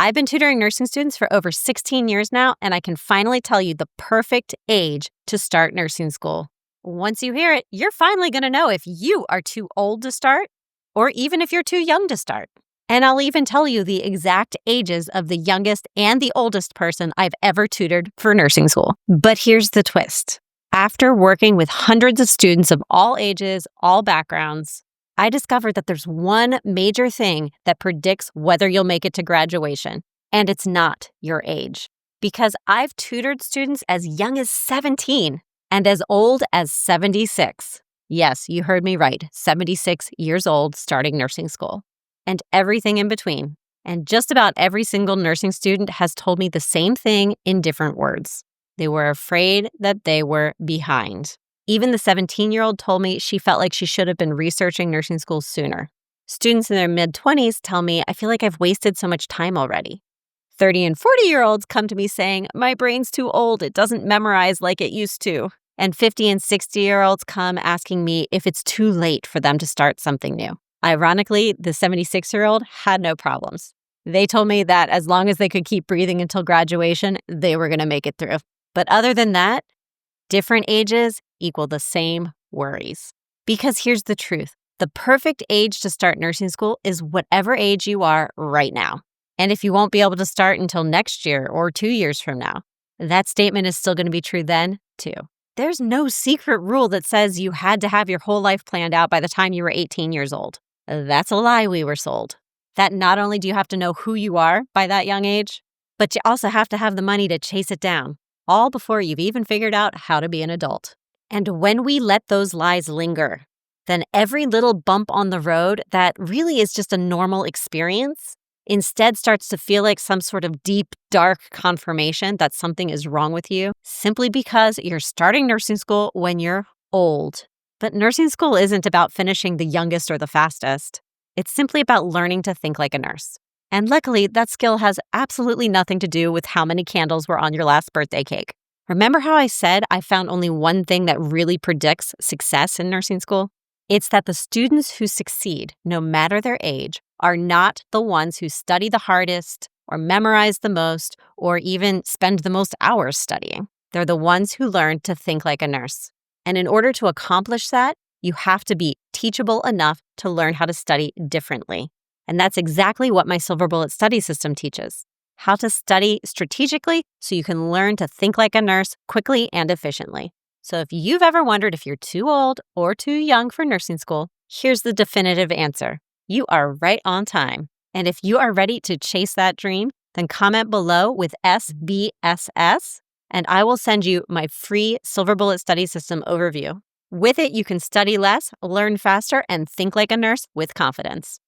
I've been tutoring nursing students for over 16 years now, and I can finally tell you the perfect age to start nursing school. Once you hear it, you're finally going to know if you are too old to start or even if you're too young to start. And I'll even tell you the exact ages of the youngest and the oldest person I've ever tutored for nursing school. But here's the twist. After working with hundreds of students of all ages, all backgrounds, I discovered that there's one major thing that predicts whether you'll make it to graduation, and it's not your age. Because I've tutored students as young as 17 and as old as 76. Yes, you heard me right, 76 years old starting nursing school. And everything in between. And just about every single nursing student has told me the same thing in different words. They were afraid that they were behind. Even the 17-year-old told me she felt like she should have been researching nursing school sooner. Students in their mid-20s tell me, I feel like I've wasted so much time already. 30 and 40-year-olds come to me saying, my brain's too old, it doesn't memorize like it used to. And 50 and 60-year-olds come asking me if it's too late for them to start something new. Ironically, the 76-year-old had no problems. They told me that as long as they could keep breathing until graduation, they were going to make it through. But other than that, different ages equal the same worries. Because here's the truth. The perfect age to start nursing school is whatever age you are right now. And if you won't be able to start until next year or 2 years from now, that statement is still going to be true then, too. There's no secret rule that says you had to have your whole life planned out by the time you were 18 years old. That's a lie we were sold. That not only do you have to know who you are by that young age, but you also have to have the money to chase it down, all before you've even figured out how to be an adult. And when we let those lies linger, then every little bump on the road that really is just a normal experience instead starts to feel like some sort of deep, dark confirmation that something is wrong with you simply because you're starting nursing school when you're old. But nursing school isn't about finishing the youngest or the fastest. It's simply about learning to think like a nurse. And luckily, that skill has absolutely nothing to do with how many candles were on your last birthday cake. Remember how I said I found only one thing that really predicts success in nursing school? It's that the students who succeed, no matter their age, are not the ones who study the hardest or memorize the most or even spend the most hours studying. They're the ones who learn to think like a nurse. And in order to accomplish that, you have to be teachable enough to learn how to study differently. And that's exactly what my Silver Bullet study system teaches. How to study strategically so you can learn to think like a nurse quickly and efficiently. So if you've ever wondered if you're too old or too young for nursing school, here's the definitive answer. You are right on time. And if you are ready to chase that dream, then comment below with SBSS, and I will send you my free Silver Bullet study system overview. With it, you can study less, learn faster, and think like a nurse with confidence.